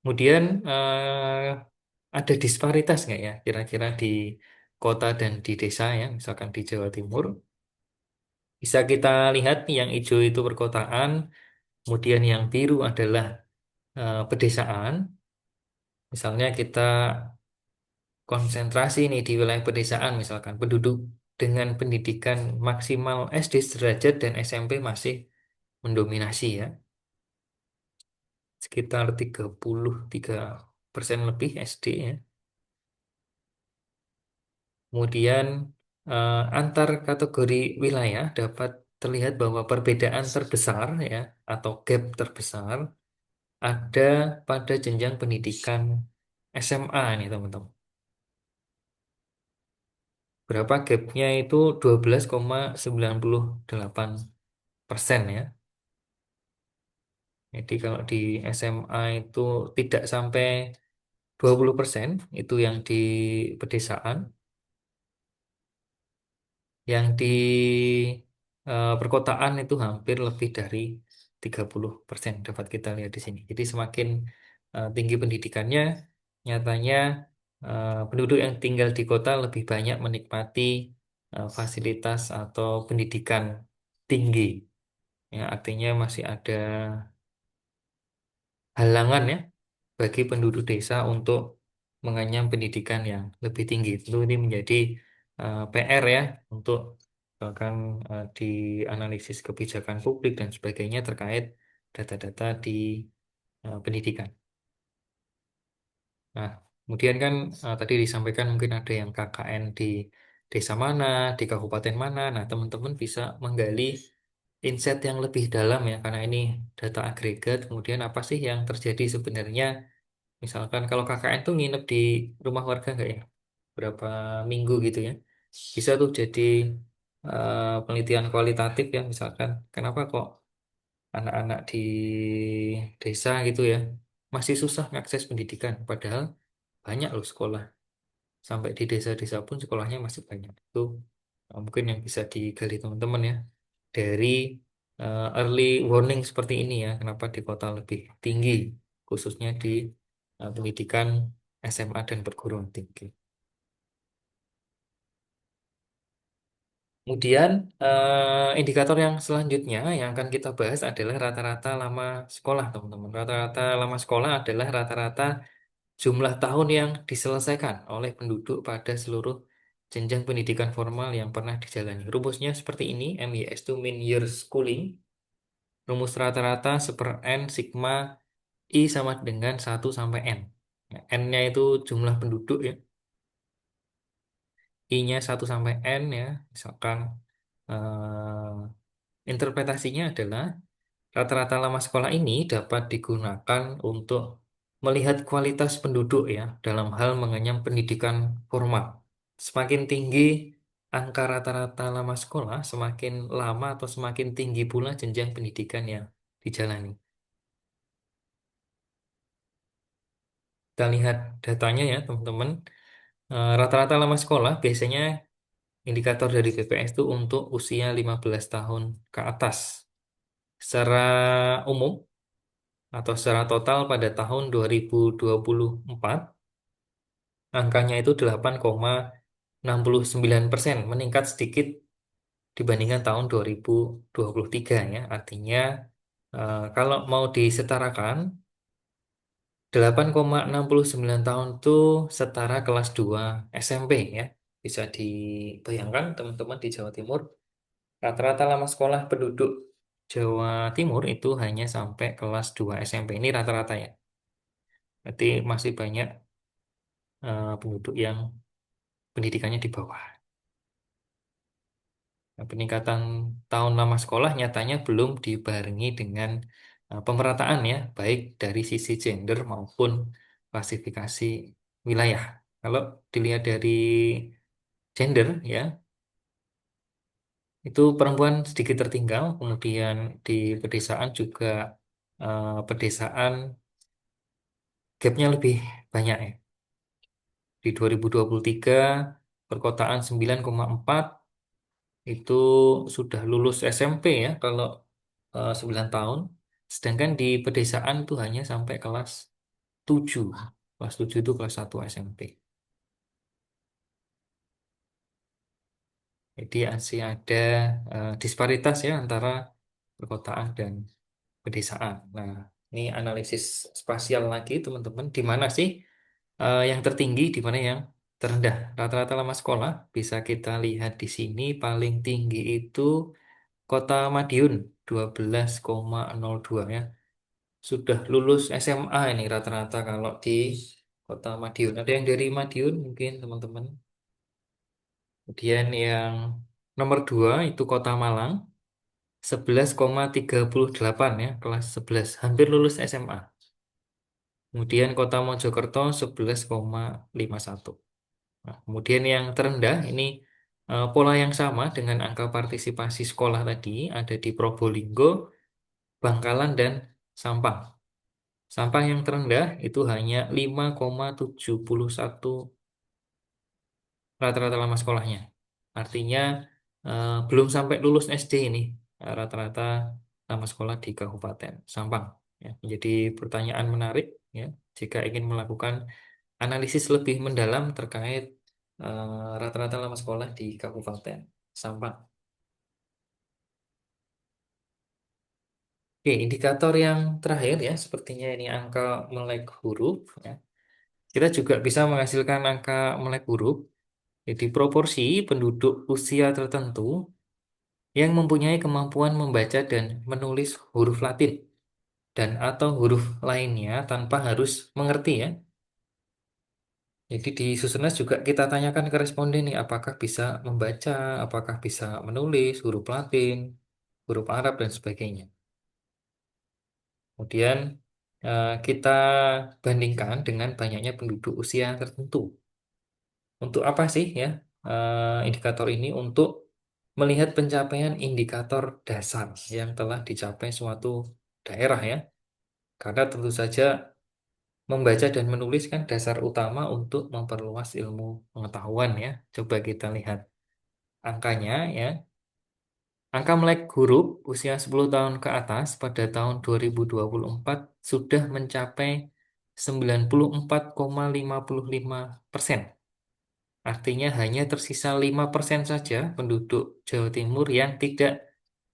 Kemudian ada disparitas nggak ya kira-kira di kota dan di desa ya, misalkan di Jawa Timur. Bisa kita lihat yang hijau itu perkotaan, kemudian yang biru adalah pedesaan. Misalnya kita konsentrasi nih di wilayah pedesaan, misalkan penduduk dengan pendidikan maksimal SD sederajat dan SMP masih mendominasi ya, sekitar 33% lebih SD ya. Kemudian antar kategori wilayah dapat terlihat bahwa perbedaan terbesar ya atau gap terbesar ada pada jenjang pendidikan SMA nih teman-teman. Berapa gapnya itu 12,98% ya. Jadi kalau di SMA itu tidak sampai 20% itu yang di pedesaan. Yang di perkotaan itu hampir lebih dari 30% dapat kita lihat di sini. Jadi semakin tinggi pendidikannya, nyatanya penduduk yang tinggal di kota lebih banyak menikmati fasilitas atau pendidikan tinggi. Ya, artinya masih ada halangan ya bagi penduduk desa untuk mengenyam pendidikan yang lebih tinggi. Tentu ini menjadi PR ya untuk bahkan dianalisis kebijakan publik dan sebagainya terkait data-data di pendidikan. Nah, kemudian kan tadi disampaikan mungkin ada yang KKN di desa mana, di kabupaten mana. Nah, teman-teman bisa menggali insight yang lebih dalam ya, karena ini data agregat. Kemudian apa sih yang terjadi sebenarnya? Misalkan kalau KKN tuh nginep di rumah warga nggak ya? Berapa minggu gitu ya? Bisa tuh jadi penelitian kualitatif ya. Misalkan kenapa kok anak-anak di desa gitu ya masih susah mengakses pendidikan. Padahal banyak loh sekolah. Sampai di desa-desa pun sekolahnya masih banyak. Itu mungkin yang bisa digali teman-teman ya. Dari early warning seperti ini ya, kenapa di kota lebih tinggi, khususnya di pendidikan SMA dan perguruan tinggi. Kemudian indikator yang selanjutnya yang akan kita bahas adalah rata-rata lama sekolah, teman-teman. Rata-rata lama sekolah adalah rata-rata jumlah tahun yang diselesaikan oleh penduduk pada seluruh jenjang pendidikan formal yang pernah dijalani. Rumusnya seperti ini, MYS itu mean years schooling. Rumus rata-rata seper N sigma I sama dengan 1 sampai N. Nah, N-nya itu jumlah penduduk ya. I-nya 1 sampai N ya. Misalkan interpretasinya adalah rata-rata lama sekolah ini dapat digunakan untuk melihat kualitas penduduk ya dalam hal mengenyam pendidikan formal. Semakin tinggi angka rata-rata lama sekolah, semakin lama atau semakin tinggi pula jenjang pendidikan yang dijalani. Kita lihat datanya ya teman-teman. Rata-rata lama sekolah biasanya indikator dari BPS itu untuk usia 15 tahun ke atas. Secara umum atau secara total pada tahun 2024 angkanya itu 8,69%, meningkat sedikit dibandingkan tahun 2023 ya. Artinya kalau mau disetarakan 8,69 tahun itu setara kelas 2 SMP ya. Bisa dibayangkan teman-teman di Jawa Timur rata-rata lama sekolah penduduk Jawa Timur itu hanya sampai kelas 2 SMP. Ini rata-rata ya. Berarti masih banyak penduduk yang pendidikannya di bawah. Nah, peningkatan tahun lama sekolah nyatanya belum dibarengi dengan pemerataan ya, baik dari sisi gender maupun klasifikasi wilayah. Kalau dilihat dari gender ya, itu perempuan sedikit tertinggal, kemudian di pedesaan juga pedesaan gapnya lebih banyak ya. Di 2023 perkotaan 9,4 itu sudah lulus SMP ya kalau 9 tahun. Sedangkan di pedesaan itu hanya sampai kelas 7. Kelas 7 itu kelas 1 SMP. Jadi masih ada disparitas ya antara perkotaan dan pedesaan. Nah, ini analisis spasial lagi teman-teman. Di mana sih yang tertinggi, di mana yang terendah? Rata-rata lama sekolah bisa kita lihat di sini paling tinggi itu Kota Madiun 12,02 ya. Sudah lulus SMA ini rata-rata kalau di Kota Madiun. Ada yang dari Madiun mungkin teman-teman. Kemudian yang nomor 2 itu Kota Malang 11,38 ya, kelas 11 hampir lulus SMA. Kemudian Kota Mojokerto 11,51. Nah, kemudian yang terendah ini pola yang sama dengan angka partisipasi sekolah tadi ada di Probolinggo, Bangkalan, dan Sampang. Sampang yang terendah itu hanya 5,71 rata-rata lama sekolahnya. Artinya belum sampai lulus SD ini rata-rata lama sekolah di Kabupaten Sampang. Ya, menjadi pertanyaan menarik ya jika ingin melakukan analisis lebih mendalam terkait rata-rata lama sekolah di Kabupaten Sampang. Oke, indikator yang terakhir ya, sepertinya ini angka melek huruf ya. Kita juga bisa menghasilkan angka melek huruf. Jadi proporsi penduduk usia tertentu yang mempunyai kemampuan membaca dan menulis huruf Latin dan atau huruf lainnya tanpa harus mengerti ya. Jadi di Susunas juga kita tanyakan ke responden nih, apakah bisa membaca, apakah bisa menulis huruf Latin, huruf Arab dan sebagainya. Kemudian kita bandingkan dengan banyaknya penduduk usia tertentu. Untuk apa sih ya indikator ini? Untuk melihat pencapaian indikator dasar yang telah dicapai suatu daerah ya. Karena tentu saja membaca dan menulis kan dasar utama untuk memperluas ilmu pengetahuan ya. Coba kita lihat angkanya ya. Angka melek huruf usia 10 tahun ke atas pada tahun 2024 sudah mencapai 94,55%. Artinya hanya tersisa 5% saja penduduk Jawa Timur yang tidak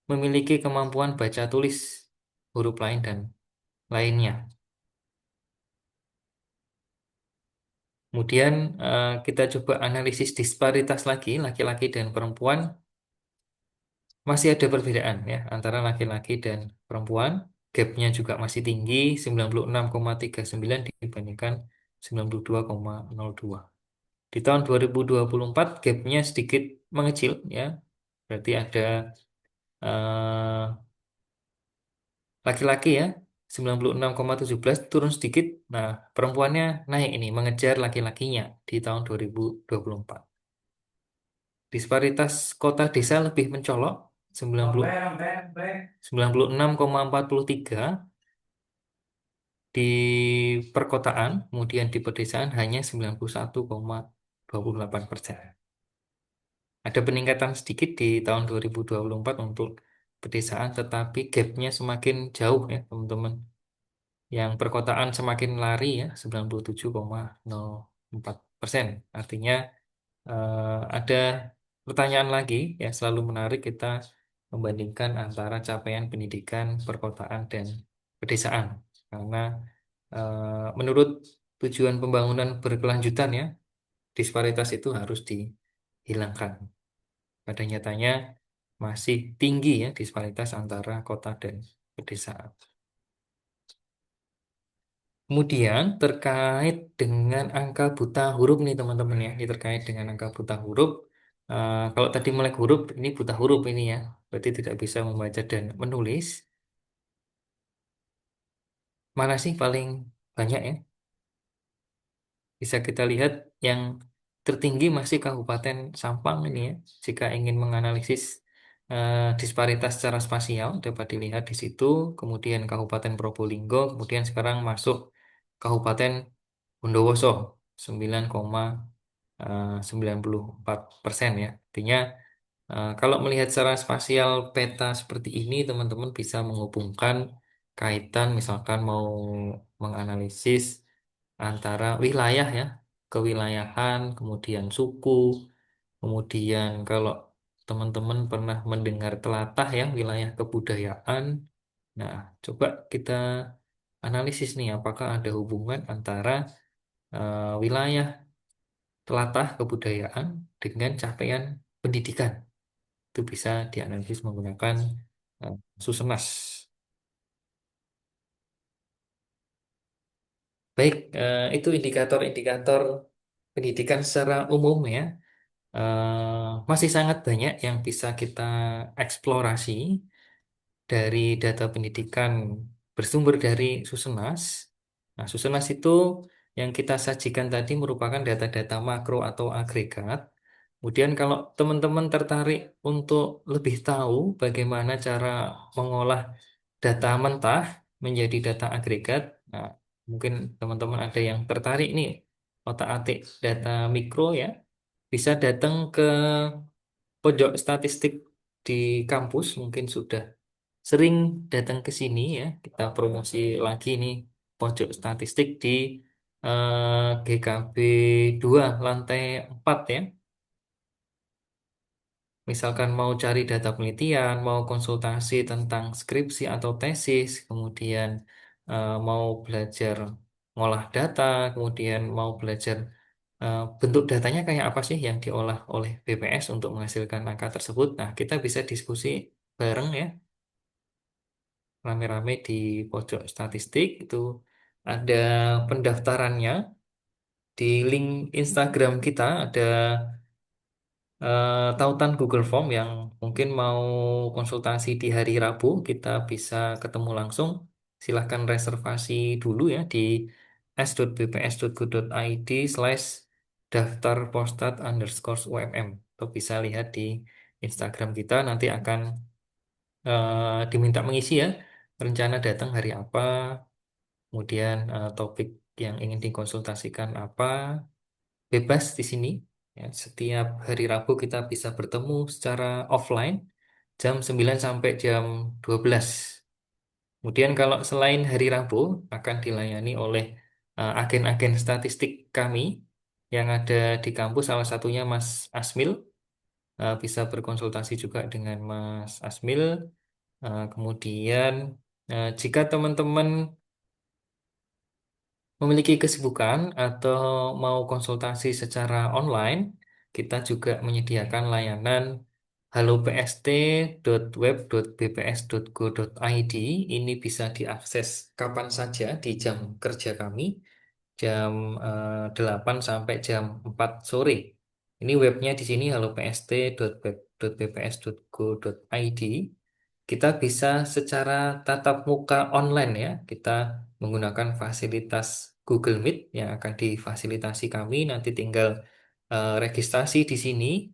memiliki kemampuan baca tulis huruf lain dan lainnya. Kemudian kita coba analisis disparitas lagi, laki-laki dan perempuan. Masih ada perbedaan ya antara laki-laki dan perempuan. Gapnya juga masih tinggi, 96,39 dibandingkan 92,02. Di tahun 2024 gapnya sedikit mengecil ya. Berarti ada eh, laki-laki ya 96,17 turun sedikit. Nah, perempuannya naik ini mengejar laki-lakinya di tahun 2024. Disparitas kota desa lebih mencolok 96,43 di perkotaan, kemudian di pedesaan hanya 91,28%. Ada peningkatan sedikit di tahun 2024 untuk pedesaan, tetapi gapnya semakin jauh ya teman-teman. Yang perkotaan semakin lari ya 97,04%. Artinya ada pertanyaan lagi ya selalu menarik kita membandingkan antara capaian pendidikan perkotaan dan pedesaan karena menurut tujuan pembangunan berkelanjutan ya disparitas itu harus dihilangkan. Pada nyatanya masih tinggi ya disparitas antara kota dan pedesaan. Kemudian terkait dengan angka buta huruf nih teman-teman ya, ini terkait dengan angka buta huruf. Kalau tadi melek huruf, ini buta huruf ini ya, berarti tidak bisa membaca dan menulis. Mana sih paling banyak ya? Bisa kita lihat yang tertinggi masih Kabupaten Sampang ini ya. Jika ingin menganalisis disparitas secara spasial dapat dilihat di situ. Kemudian Kabupaten Probolinggo, kemudian sekarang masuk Kabupaten Bondowoso 9,94% ya. Artinya kalau melihat secara spasial peta seperti ini, teman-teman bisa menghubungkan kaitan misalkan mau menganalisis antara wilayah ya, kewilayahan, kemudian suku, kemudian kalau teman-teman pernah mendengar telatah ya, wilayah kebudayaan. Nah, coba kita analisis nih apakah ada hubungan antara wilayah telatah kebudayaan dengan capaian pendidikan. Itu bisa dianalisis menggunakan eh, Susenas. Baik, itu indikator-indikator pendidikan secara umum ya. Masih sangat banyak yang bisa kita eksplorasi dari data pendidikan bersumber dari Susenas. Nah, Susenas itu yang kita sajikan tadi merupakan data-data makro atau agregat. Kemudian kalau teman-teman tertarik untuk lebih tahu bagaimana cara mengolah data mentah menjadi data agregat, nah, mungkin teman-teman ada yang tertarik nih otak-atik data mikro ya, bisa datang ke pojok statistik di kampus, mungkin sudah sering datang ke sini ya. Kita promosi lagi nih pojok statistik di GKB 2 lantai 4 ya. Misalkan mau cari data penelitian, mau konsultasi tentang skripsi atau tesis, kemudian mau belajar ngolah data, kemudian mau belajar bentuk datanya kayak apa sih yang diolah oleh BPS untuk menghasilkan angka tersebut. Nah, kita bisa diskusi bareng ya, rame-rame di pojok statistik itu ada pendaftarannya di link Instagram kita ada tautan Google Form yang mungkin mau konsultasi di hari Rabu, kita bisa ketemu langsung. Silahkan reservasi dulu ya di s.bps.go.id/daftar postat underscore UMM. Atau bisa lihat di Instagram kita, nanti akan diminta mengisi ya, rencana datang hari apa, kemudian topik yang ingin dikonsultasikan apa, bebas di sini. Ya, setiap hari Rabu kita bisa bertemu secara offline jam 9 sampai jam 12. Kemudian kalau selain hari Rabu akan dilayani oleh agen-agen statistik kami yang ada di kampus, salah satunya Mas Asmil. Bisa berkonsultasi juga dengan Mas Asmil. Kemudian jika teman-teman memiliki kesibukan atau mau konsultasi secara online, kita juga menyediakan layanan hallopst.web.bps.go.id. Ini bisa diakses kapan saja di jam kerja kami, jam 8 sampai jam 4 sore. Ini webnya di sini hallopst.web.bps.go.id. Kita bisa secara tatap muka online ya. Kita menggunakan fasilitas Google Meet yang akan difasilitasi kami. Nanti tinggal registrasi di sini.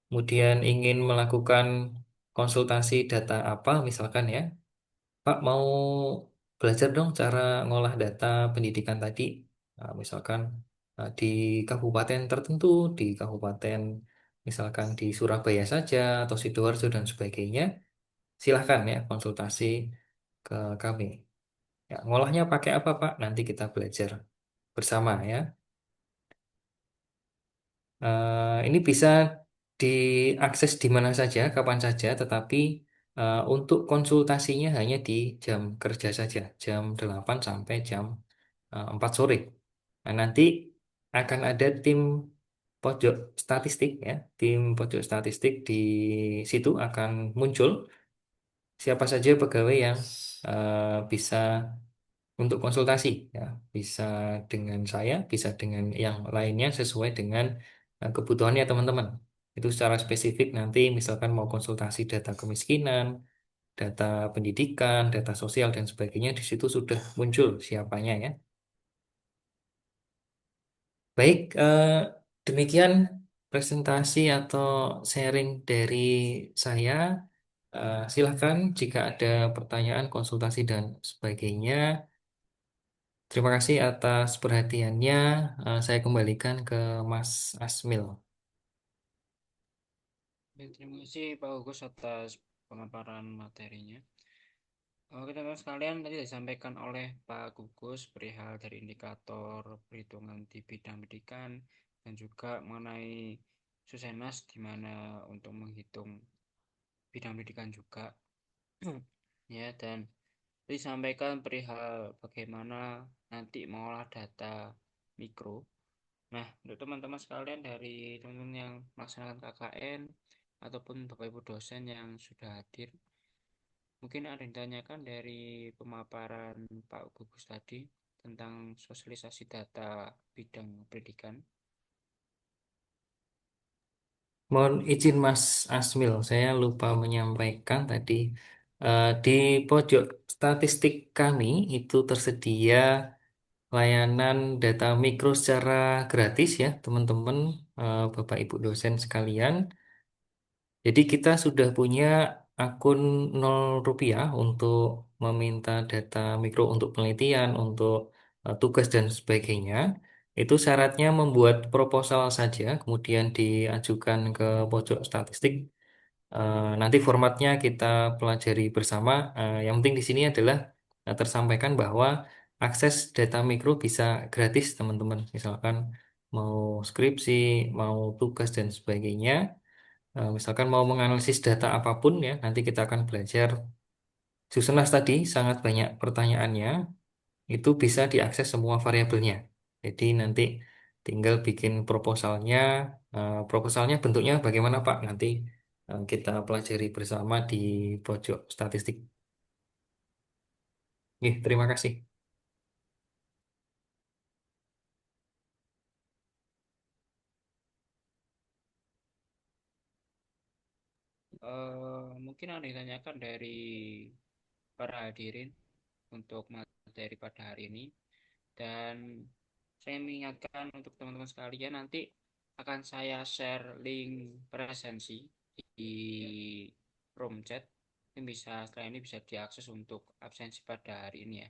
Kemudian ingin melakukan konsultasi data apa misalkan ya. Pak mau belajar dong cara ngolah data pendidikan tadi. Misalkan di kabupaten tertentu, di kabupaten misalkan di Surabaya saja atau Sidoarjo dan sebagainya. Silahkan ya konsultasi ke kami. Ya, ngolahnya pakai apa Pak? Nanti kita belajar bersama ya. Ini bisa diakses di mana saja, kapan saja, tetapi untuk konsultasinya hanya di jam kerja saja, jam 8 sampai jam 4 sore. Nah, nanti akan ada tim pojok statistik ya, tim pojok statistik di situ akan muncul siapa saja pegawai yang bisa untuk konsultasi ya, bisa dengan saya, bisa dengan yang lainnya sesuai dengan kebutuhannya teman-teman. Itu secara spesifik nanti misalkan mau konsultasi data kemiskinan, data pendidikan, data sosial dan sebagainya di situ sudah muncul siapanya ya. Baik, demikian presentasi atau sharing dari saya. Silahkan jika ada pertanyaan, konsultasi dan sebagainya. Terima kasih atas perhatiannya. Saya kembalikan ke Mas Asmil. Baik, terima kasih Pak Agus atas pemaparan materinya. Oke teman-teman sekalian, tadi disampaikan oleh Pak Gugus perihal dari indikator perhitungan di bidang pendidikan dan juga mengenai Susenas di mana untuk menghitung bidang pendidikan juga. Ya, dan disampaikan perihal bagaimana nanti mengolah data mikro. Nah, untuk teman-teman sekalian dari teman-teman yang melaksanakan KKN ataupun Bapak Ibu dosen yang sudah hadir, mungkin ada yang ditanyakan dari pemaparan Pak Gugus tadi tentang sosialisasi data bidang pendidikan. Mohon izin Mas Asmil, saya lupa menyampaikan tadi di pojok statistik kami itu tersedia layanan data mikro secara gratis ya, teman-teman, Bapak Ibu dosen sekalian. Jadi kita sudah punya akun 0 rupiah untuk meminta data mikro untuk penelitian, untuk tugas dan sebagainya. Itu syaratnya membuat proposal saja, kemudian diajukan ke pojok statistik. Nanti formatnya kita pelajari bersama. Yang penting di sini adalah tersampaikan bahwa akses data mikro bisa gratis, teman-teman. Misalkan mau skripsi, mau tugas dan sebagainya. Misalkan mau menganalisis data apapun ya, nanti kita akan belajar Susenas tadi sangat banyak pertanyaannya, itu bisa diakses semua variabelnya. Jadi nanti tinggal bikin proposalnya, proposalnya bentuknya bagaimana Pak? Nanti kita pelajari bersama di pojok statistik. Terima kasih. Mungkin ada yang ditanyakan dari para hadirin untuk materi pada hari ini. Dan saya mengingatkan untuk teman-teman sekalian nanti akan saya share link presensi di room chat yang bisa setelah ini bisa diakses untuk absensi pada hari ini ya.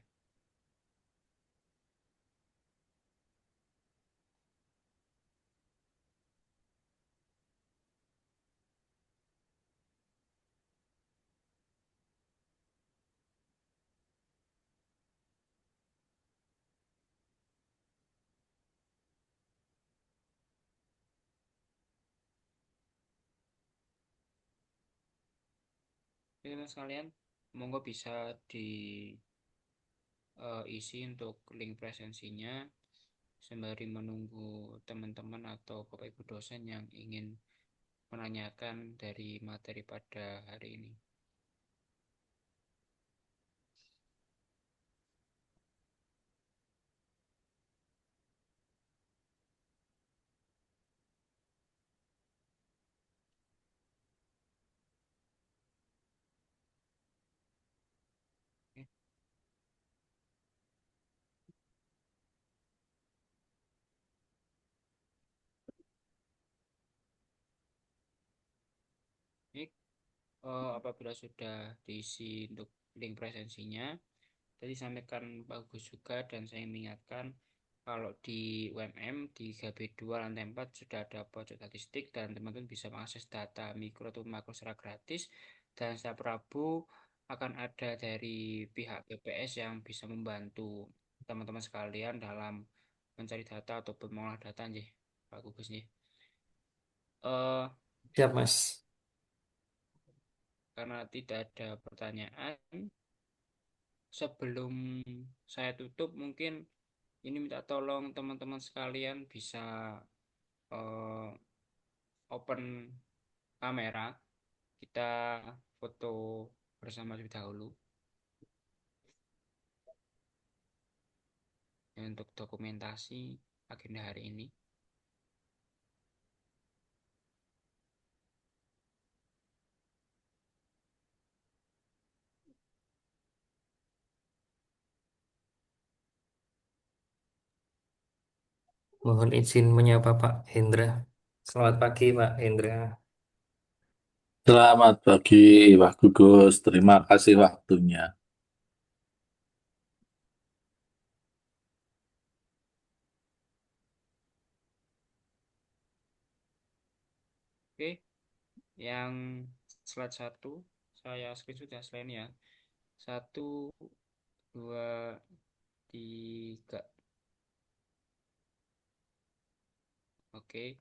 teman sekalian, monggo bisa diisi untuk link presensinya sembari menunggu teman-teman atau Bapak Ibu dosen yang ingin menanyakan dari materi pada hari ini. Oke. Baik, apabila sudah diisi untuk link presensinya, tadi sampaikan bagus juga dan saya mengingatkan kalau di UMM di GB2 lantai 4 sudah ada pojok statistik dan teman-teman bisa mengakses data mikro atau makro secara gratis, dan setiap Rabu akan ada dari pihak BPS yang bisa membantu teman-teman sekalian dalam mencari data ataupun mengolah data nih Pak Gugus nih. Siap, Mas. Karena tidak ada pertanyaan, sebelum saya tutup mungkin ini minta tolong teman-teman sekalian bisa eh, open kamera, kita foto bersama terlebih dahulu untuk dokumentasi agenda hari ini. Mohon izin menyapa Pak Hendra. Selamat pagi, Pak Hendra. Selamat pagi, Pak Gugus. Terima kasih waktunya. Oke, yang slide 1 saya screenshot ya, slide ya. 1, 2, 3. Oke,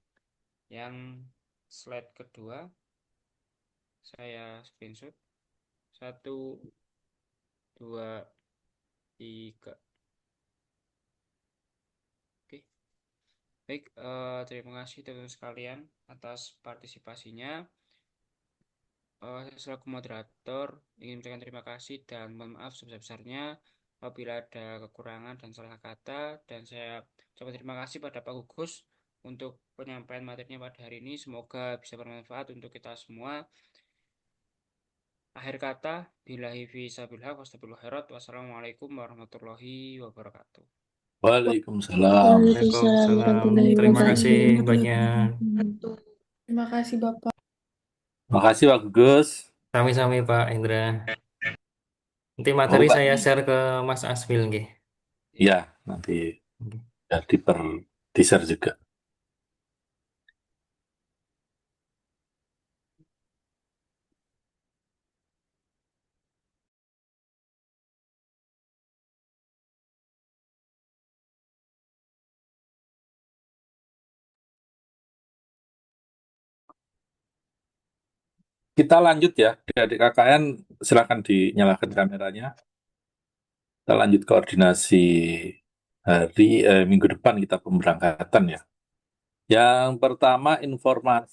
yang slide kedua saya screenshot. 1, 2, 3. Oke, baik. Terima kasih teman-teman sekalian atas partisipasinya. Saya selaku moderator ingin mengucapkan terima kasih dan mohon maaf sebesar-besarnya apabila ada kekurangan dan salah kata, dan saya ucapkan terima kasih pada Pak Gugus untuk penyampaian materinya pada hari ini. Semoga bisa bermanfaat untuk kita semua. Akhir kata, billahi fisabilillah wassalamualaikum warahmatullahi wabarakatuh. Waalaikumsalam. Waalaikumsalam. Terima kasih banyak. Terima kasih, Bapak. Terima kasih, Pak Gugus. Sami-sami, Pak Hendra. Nanti Oh, materi Pak. saya share ke Mas Asmil, nggih. Ya, nanti jadi per teaser juga. Kita lanjut ya, adik KKN silakan dinyalakan kameranya. Kita lanjut koordinasi minggu depan kita pemberangkatan ya. Yang pertama informasi